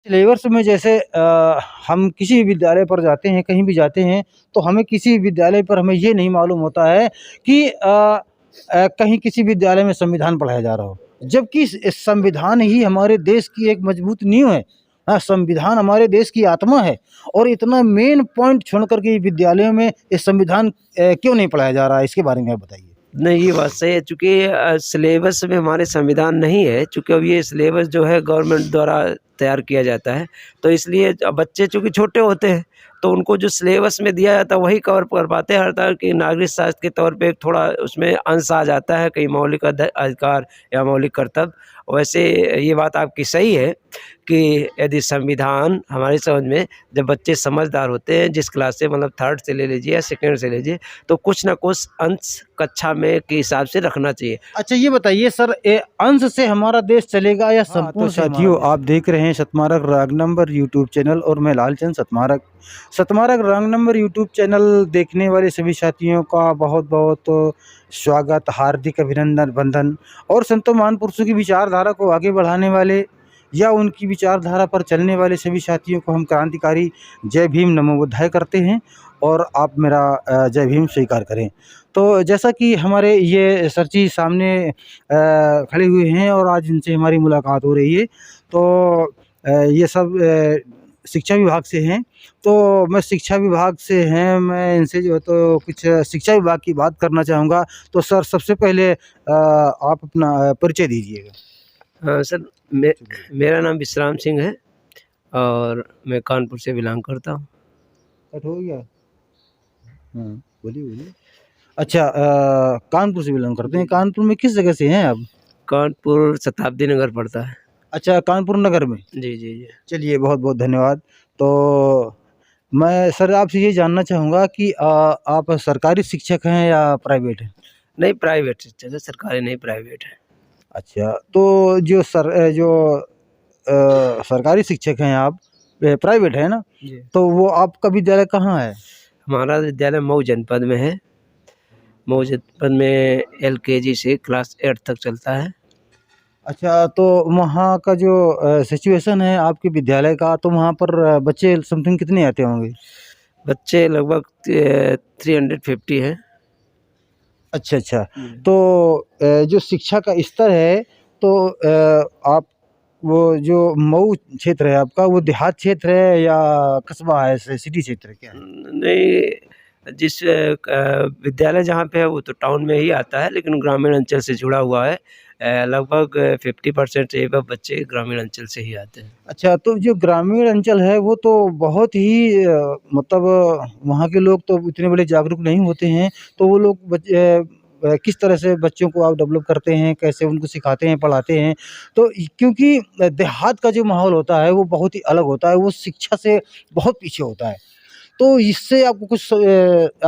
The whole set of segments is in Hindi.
सिलेबस में जैसे हम किसी भी विद्यालय पर जाते हैं, कहीं भी जाते हैं, तो हमें किसी विद्यालय पर हमें ये नहीं मालूम होता है कि कहीं किसी विद्यालय में संविधान पढ़ाया जा रहा हो। जबकि संविधान ही हमारे देश की एक मजबूत नींव है। संविधान हमारे देश की आत्मा है और इतना मेन पॉइंट छोड़ कर के विद्यालयों में ये संविधान क्यों नहीं पढ़ाया जा रहा है? इसके बारे में आप बताइए। नहीं, ये बात सही है, चूँकि सिलेबस में हमारे संविधान नहीं है, चूँकि अब ये सिलेबस जो है गवर्नमेंट द्वारा तैयार किया जाता है, तो इसलिए अब बच्चे चूँकि छोटे होते हैं, तो उनको जो सिलेबस में दिया जाता है वही कवर कर पाते हैं। हर तरह की नागरिक शास्त्र के तौर पे थोड़ा उसमें अंश आ जाता है, कहीं मौलिक अधिकार या मौलिक कर्तव्य। वैसे ये बात आपकी सही है कि यदि संविधान हमारी समझ में, जब बच्चे समझदार होते हैं, जिस क्लास से मतलब 3rd से ले लीजिए या 2nd से लीजिए, तो कुछ ना कुछ अंश कक्षा में के हिसाब से रखना चाहिए। अच्छा ये बताइए सर, अंश से हमारा देश चलेगा या तो संपूर्ण से? साथियों, आप देख रहे हैं सतमारक राग नंबर यूट्यूब चैनल और मैं लालचंद सतमारक। सतमारक राग नंबर यूट्यूब चैनल देखने वाले सभी साथियों का बहुत बहुत स्वागत, हार्दिक अभिनंदन बंधन। और संतों महान पुरुषों की विचारधारा को आगे बढ़ाने वाले या उनकी विचारधारा पर चलने वाले सभी साथियों को हम क्रांतिकारी जय भीम नमो बुद्धाय करते हैं और आप मेरा जय भीम स्वीकार करें। तो जैसा कि हमारे ये सर जी सामने खड़े हुए हैं और आज इनसे हमारी मुलाकात हो रही है, तो ये सब शिक्षा विभाग से हैं। तो मैं शिक्षा विभाग से हैं, मैं इनसे जो है तो कुछ शिक्षा विभाग की बात करना चाहूँगा। तो सर सबसे पहले आप अपना परिचय दीजिएगा। हाँ सर, मेरा नाम विश्राम सिंह है और मैं कानपुर से बिलॉन्ग करता हूँ। कट हो गया? हाँ, बोलिए बोलिए। अच्छा, कानपुर से बिलॉन्ग करते हैं। कानपुर में किस जगह से हैं आप? कानपुर शताब्दी नगर पड़ता है। अच्छा, कानपुर नगर में। जी, जी, जी। चलिए बहुत-बहुत धन्यवाद। तो मैं सर आपसे ये जानना चाहूँगा कि आप सरकारी शिक्षक हैं या प्राइवेट हैं? नहीं, प्राइवेट शिक्षक है, सरकारी नहीं, प्राइवेट है। अच्छा, तो जो सरकारी शिक्षक हैं आप, प्राइवेट है ना? जी। तो वो आपका विद्यालय कहाँ है? हमारा विद्यालय मऊ जनपद में है। मऊ जनपद में LKG से क्लास 8 तक चलता है। अच्छा, तो वहाँ का जो सिचुएशन है आपके विद्यालय का, तो वहाँ पर बच्चे समथिंग कितने आते होंगे? बच्चे लगभग 350 हैं। अच्छा, अच्छा। तो जो शिक्षा का स्तर है, तो आप वो जो मऊ क्षेत्र है आपका, वो देहात क्षेत्र है या कस्बा है, सिटी क्षेत्र है, क्या है? नहीं, जिस विद्यालय जहाँ पे है वो तो टाउन में ही आता है, लेकिन ग्रामीण अंचल से जुड़ा हुआ है। लगभग 50% से एबव बच्चे ग्रामीण अंचल से ही आते हैं। अच्छा, तो जो ग्रामीण अंचल है वो तो बहुत ही मतलब वहाँ के लोग तो इतने बड़े जागरूक नहीं होते हैं, तो वो लोग किस तरह से बच्चों को आप डेवलप करते हैं, कैसे उनको सिखाते हैं, पढ़ाते हैं? तो क्योंकि देहात का जो माहौल होता है वो बहुत ही अलग होता है, वो शिक्षा से बहुत पीछे होता है। तो इससे आपको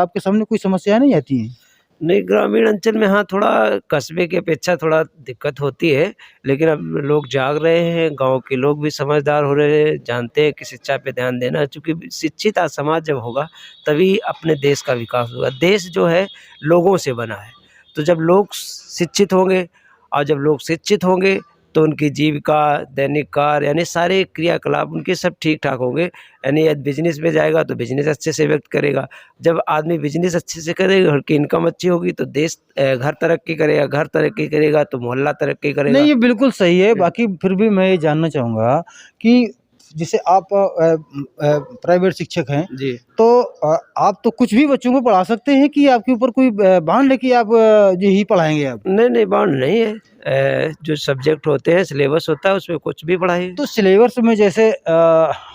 आपके सामने कोई समस्याएँ नहीं आती हैं? नहीं, ग्रामीण अंचल में हाँ, थोड़ा कस्बे की अपेक्षा थोड़ा दिक्कत होती है, लेकिन अब लोग जाग रहे हैं, गाँव के लोग भी समझदार हो रहे हैं, जानते हैं कि शिक्षा पे ध्यान देना, चूँकि शिक्षित समाज जब होगा, तभी अपने देश का विकास होगा। देश जो है लोगों से बना है, तो जब लोग शिक्षित होंगे और जब लोग शिक्षित होंगे, तो उनकी जीविका, दैनिक कार्य यानी सारे क्रियाकलाप उनके सब ठीक-ठाक होंगे। यानी यदि बिज़नेस में जाएगा तो बिज़नेस अच्छे से व्यक्त करेगा। जब आदमी बिज़नेस अच्छे से करेगा, घर की इनकम अच्छी होगी तो देश घर तरक्की करेगा, घर तरक्की करेगा तो मोहल्ला तरक्की करेगा। नहीं, ये बिल्कुल सही है। बाकी फिर भी मैं ये जानना चाहूँगा कि जैसे आप प्राइवेट शिक्षक हैं, जी। तो आप तो कुछ भी बच्चों को पढ़ा सकते हैं कि आपके ऊपर कोई बाँध है कि आप यही पढ़ाएँगे आप? नहीं, नहीं बाउंड नहीं है। जो सब्जेक्ट होते हैं, सिलेबस होता है उसमें कुछ भी पढ़ाइए। तो सिलेबस में जैसे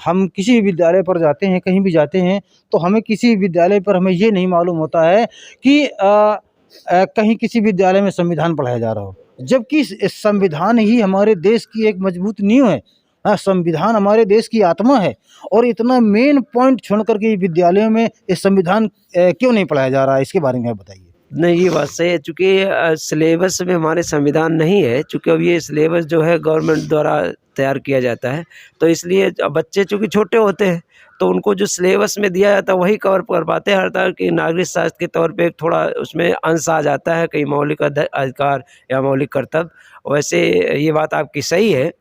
हम किसी भी विद्यालय पर जाते हैं, कहीं भी जाते हैं, तो हमें किसी विद्यालय पर हमें ये नहीं मालूम होता है कि कहीं किसी विद्यालय में संविधान पढ़ाया जा रहा हो। जबकि संविधान ही हमारे देश की एक मजबूत नींव है। संविधान हमारे देश की आत्मा है और इतना मेन पॉइंट छोड़ कर के विद्यालयों में ये संविधान क्यों नहीं पढ़ाया जा रहा है? इसके बारे में आप बताइए। नहीं, ये बात सही है, चूँकि सिलेबस में हमारे संविधान नहीं है, चूँकि अब ये सिलेबस जो है गवर्नमेंट द्वारा तैयार किया जाता है। तो इसलिए बच्चे चूँकि छोटे होते हैं, तो उनको जो सिलेबस में दिया जाता है वही कवर कर पाते हैं। हर तरह की नागरिक शास्त्र के तौर पे एक थोड़ा उसमें अंश आ जाता है, कहीं मौलिक अधिकार या मौलिक कर्तव्य। वैसे ये बात आपकी सही है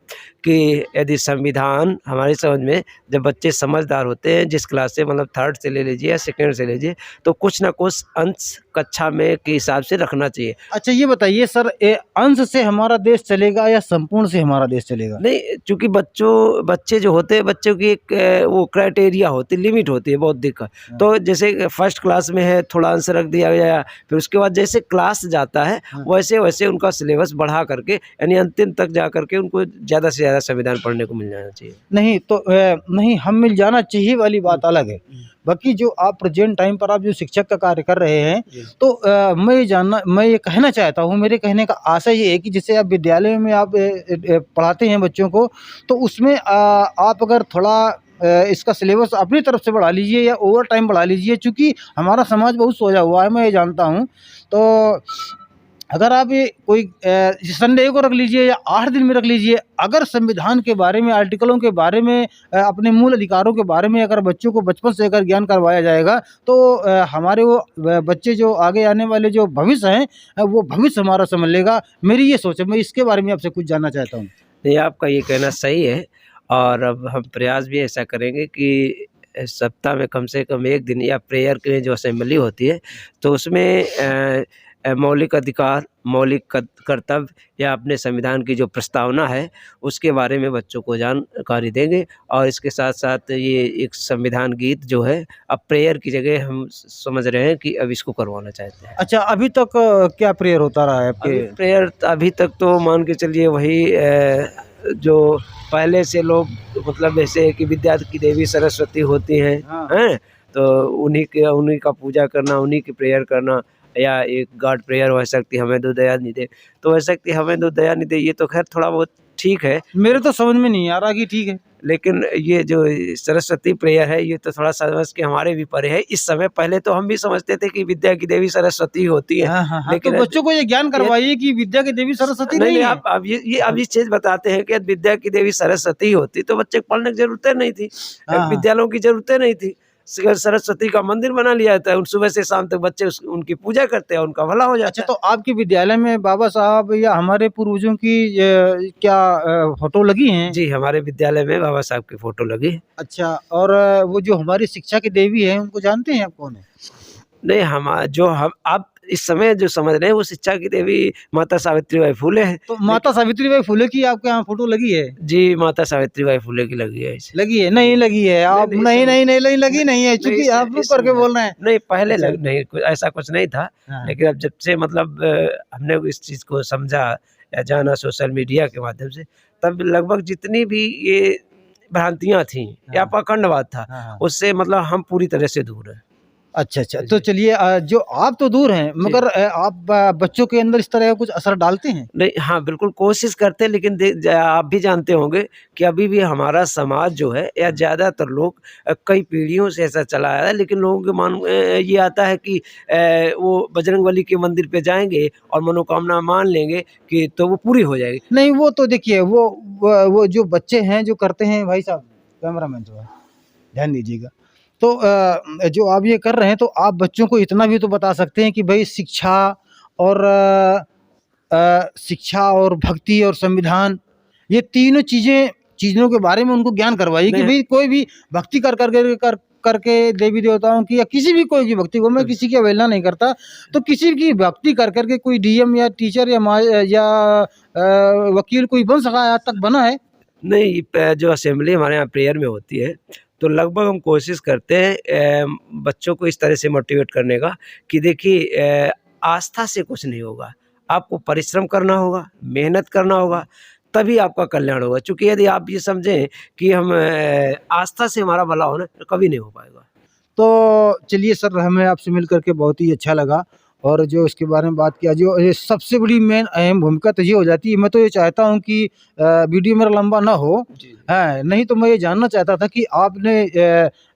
कि यदि संविधान हमारी समझ में जब बच्चे समझदार होते हैं, जिस क्लास से मतलब 3rd से ले लीजिए या 2nd से लीजिए, तो कुछ ना कुछ अंश कक्षा में के हिसाब से रखना चाहिए। अच्छा ये बताइए सर, अंश से हमारा देश चलेगा या संपूर्ण से हमारा देश चलेगा? नहीं, चूँकि बच्चे जो होते हैं, बच्चों की एक वो क्राइटेरिया होती है, लिमिट होती है बौद्धिक का। हाँ। तो जैसे फर्स्ट क्लास में है, थोड़ा अंश रख दिया गया, फिर उसके बाद जैसे क्लास जाता है, हाँ। वैसे-वैसे उनका सिलेबस बढ़ा करके यानी अंतिम तक जा करके उनको ज़्यादा से ज़्यादा संविधान पढ़ने को मिल जाना चाहिए। नहीं तो नहीं, हम मिल जाना चाहिए वाली बात अलग है। बाकी जो आप प्रेजेंट टाइम पर आप जो शिक्षक का कार्य कर रहे हैं, जी। तो मैं ये कहना चाहता हूँ, मेरे कहने का आशय ये है कि जैसे आप विद्यालय में आप पढ़ाते हैं बच्चों को, तो उसमें आप अगर थोड़ा इसका सिलेबस अपनी तरफ से बढ़ा लीजिए या ओवर टाइम बढ़ा लीजिए, चूँकि हमारा समाज बहुत सोया हुआ है, मैं ये जानता हूँ। तो अगर आप ये कोई संडे को रख लीजिए या 8 दिन में रख लीजिए, अगर संविधान के बारे में, आर्टिकलों के बारे में, अपने मूल अधिकारों के बारे में अगर बच्चों को बचपन से अगर ज्ञान करवाया जाएगा, तो हमारे वो बच्चे जो आगे आने वाले जो भविष्य हैं, वो भविष्य हमारा समझ लेगा। मेरी ये सोच है, मैं इसके बारे में आपसे कुछ जानना चाहता हूँ। नहीं, आपका ये कहना सही है और अब हम प्रयास भी ऐसा करेंगे कि सप्ताह में कम से कम 1 दिन या प्रेयर के लिए जो असेंबली होती है, तो उसमें मौलिक अधिकार, मौलिक कर्तव्य या अपने संविधान की जो प्रस्तावना है, उसके बारे में बच्चों को जानकारी देंगे। और इसके साथ-साथ ये एक संविधान गीत जो है, अब प्रेयर की जगह हम समझ रहे हैं कि अब इसको करवाना चाहते हैं। अच्छा, अभी तक क्या प्रेयर होता रहा है आपके? प्रेयर अभी तक तो मान के चलिए वही जो पहले से लोग मतलब ऐसे कि विद्या की देवी सरस्वती होती हैं, हाँ। हैं? तो उन्हीं का पूजा करना, उन्हीं की प्रेयर करना या एक गॉड प्रेयर वह शक्ति हमें दो दया निधे। तो वह शक्ति हमें दो दया निधे ये तो ख़ैर थोड़ा बहुत ठीक है, मेरे तो समझ में नहीं आ रहा कि ठीक है। लेकिन ये जो सरस्वती प्रेयर है ये तो थोड़ा समझ के हमारे भी परे है। इस समय पहले तो हम भी समझते थे कि विद्या की देवी सरस्वती होती है। हाँ, हाँ, हाँ। तो लेकिन बच्चों को ये ज्ञान करवाइए कि विद्या की देवी सरस्वती नहीं, नहीं नहीं, है। आप अब ये अब इस चीज़ बताते हैं कि विद्या की देवी सरस्वती होती तो बच्चे को पढ़ने की ज़रूरतें नहीं थी। हाँ, हाँ। विद्यालयों की ज़रूरतें नहीं थी। सरस्वती का मंदिर बना लिया जाता है, सुबह से शाम तक बच्चे उनकी पूजा करते हैं, उनका भला हो जाता अच्छा, है। तो आपके विद्यालय में बाबा साहब या हमारे पूर्वजों की क्या फ़ोटो लगी हैं? जी, हमारे विद्यालय में बाबा साहब की फ़ोटो लगी है। अच्छा, और वो जो हमारी शिक्षा की देवी हैं, उनको जानते हैं आप कौन है? नहीं, हम आप इस समय जो समझ रहे हैं वो शिक्षा की देवी माता सावित्रीबाई फुले हैं। तो माता सावित्रीबाई फुले की आपके यहाँ फ़ोटो लगी है? जी, माता सावित्रीबाई फुले की लगी है इसे। लगी है? नहीं लगी है। आप नहीं, नहीं, नहीं, नहीं, नहीं लगी नहीं है, नहीं, चूँकि आप रुक इस करके समय बोल रहे हैं। नहीं, पहले अच्छा। नहीं, कुछ ऐसा कुछ नहीं था। हाँ। लेकिन अब जब से मतलब हमने इस चीज़ को समझा या जाना सोशल मीडिया के माध्यम से, तब लगभग जितनी भी ये भ्रांतियाँ थीं या हाँ। पाखंडवाद था, हाँ, हाँ। उससे मतलब हम पूरी तरह से दूर हैं। अच्छा, अच्छा। जी। तो चलिए, जो आप तो दूर हैं, मगर आप बच्चों के अंदर इस तरह का कुछ असर डालते हैं? नहीं, हाँ, बिल्कुल कोशिश करते हैं लेकिन आप भी जानते होंगे कि अभी भी हमारा समाज जो है या ज़्यादातर लोग कई पीढ़ियों से ऐसा चला आ रहा है, लेकिन लोगों के मन में ये आता है कि वो बजरंगबली के मंदिर पे जाएँगे और मनोकामना मान लेंगे कि तो वो पूरी हो जाएगी। नहीं, वो तो देखिए, वो जो बच्चे हैं, जो करते हैं भाई साहब, कैमरामैन जो है, ध्यान दीजिएगा। तो जो आप ये कर रहे हैं, तो आप बच्चों को इतना भी तो बता सकते हैं कि भई और शिक्षा और भक्ति और संविधान, ये तीनों चीज़ों के बारे में उनको ज्ञान करवाइए कि नहीं। भई कोई भी भक्ति करके देवी देवताओं की या किसी भी कोई की भक्ति को, मैं किसी की अवहेलना नहीं करता, तो किसी की भक्ति कर के कोई डीएम या टीचर या वकील कोई बन सका है, आज तक बना है? नहीं, जो असेंबली हमारे यहाँ प्रेयर में होती है, तो लगभग हम कोशिश करते हैं बच्चों को इस तरह से मोटिवेट करने का कि देखिए आस्था से कुछ नहीं होगा, आपको परिश्रम करना होगा, मेहनत करना होगा, तभी आपका कल्याण होगा। चूँकि यदि आप ये समझें कि हम आस्था से हमारा भला होना, तो कभी नहीं हो पाएगा। तो चलिए सर, हमें आपसे मिल कर के बहुत ही अच्छा लगा और जो इसके बारे में बात किया, जो ये सबसे बड़ी मेन अहम भूमिका तो ये हो जाती है, मैं तो ये चाहता हूँ कि वीडियो मेरा लंबा ना हो, जी। है नहीं तो मैं ये जानना चाहता था कि आपने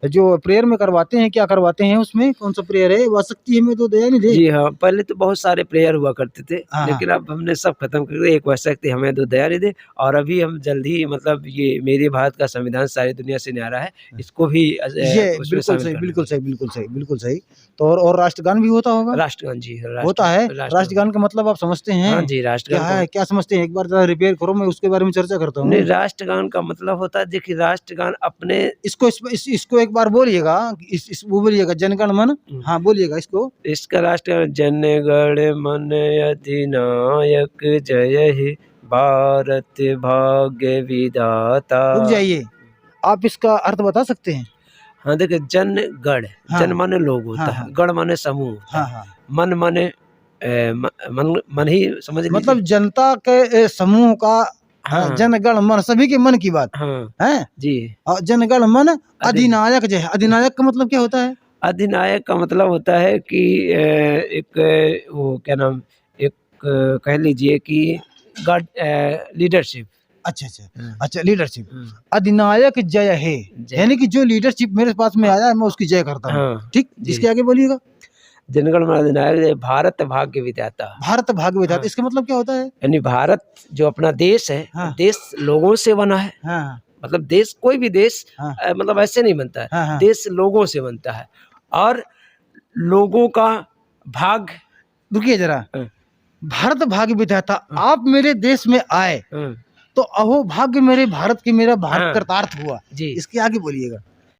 जो प्रेयर में करवाते हैं, क्या करवाते हैं उसमें, कौन सा प्रेयर है, वह शक्ति हमें तो दया नहीं दे। जी हाँ, पहले तो बहुत सारे प्रेयर हुआ करते थे, हाँ, हाँ। लेकिन अब हमने सब खत्म कर दिए, एक वह शक्ति हमें तो दया नहीं दे। और अभी हम जल्द ही मतलब ये मेरे भारत का संविधान सारी दुनिया से न्यारा है, इसको भी ये उसमें बिल्कुल शामिल सही, करने बिल्कुल वाले सही, बिल्कुल सही, बिल्कुल सही। तो और राष्ट्रगान भी होता होगा? राष्ट्रगान जी, होता है? राष्ट्रगान। राष्ट्रगान का मतलब आप समझते हाँ हैं? जी, क्या राष्ट्रगान है? को क्या समझते हैं? एक बार ज़रा रिपेयर करो, मैं उसके बारे में चर्चा करता नहीं, हूँ। राष्ट्रगान का मतलब होता है, देखिए राष्ट्रगान अपने इसको एक बार बोलिएगा, इस वो बोलिएगा, जनगण मन। हाँ, बोलिएगा इसको। इसका राष्ट्रगान जन गण मन अधिनायक जय हे भारत भाग्य विधाता। रुक जाइए, आप इसका अर्थ बता सकते हैं? हाँ, देखिए जन गण, हाँ। जन माने लोग होता हाँ, है, हाँ। गण माने समूह होता हाँ, है, हाँ। मन माने मन ही समझ लीजिए। मतलब जनता के समूह का हाँ, जनगण मन, सभी के मन की बात हाँ, है। जी। और जनगण मन अधिनायक जय। अधिनायक का मतलब क्या होता है? अधिनायक का मतलब होता है कि एक वो क्या नाम, एक कह लीजिए कि गार्ड लीडरशिप। अच्छा, अच्छा। हाँ। अच्छा, लीडरशिप। अधिनायक जय हे, जय। यानी कि जो लीडरशिप मेरे पास में आया है, मैं उसकी जय करता हूँ। हाँ, ठीक? जी। इसके आगे बोलिएगा। जनगण मन अधिनायक जय भारत भाग्य विधाता। भारत भाग्य विधाता, हाँ। इसका मतलब क्या होता है? यानी भारत जो अपना देश है, हाँ। देश लोगों से बना है। हाँ, हाँ। मतलब देश, कोई भी देश हाँ। मतलब ऐसे नहीं बनता है। हाँ, हाँ। देश लोगों से बनता है, और लोगों का भाग्य। रुकिए जरा। हाँ। भारत भाग्य विधाता, आप मेरे देश में आए हाँ। तो अहो भाग्य मेरे भारत की, मेरा भारत हाँ। कृतार्थ हुआ। जी। इसके आगे बोलिएगा।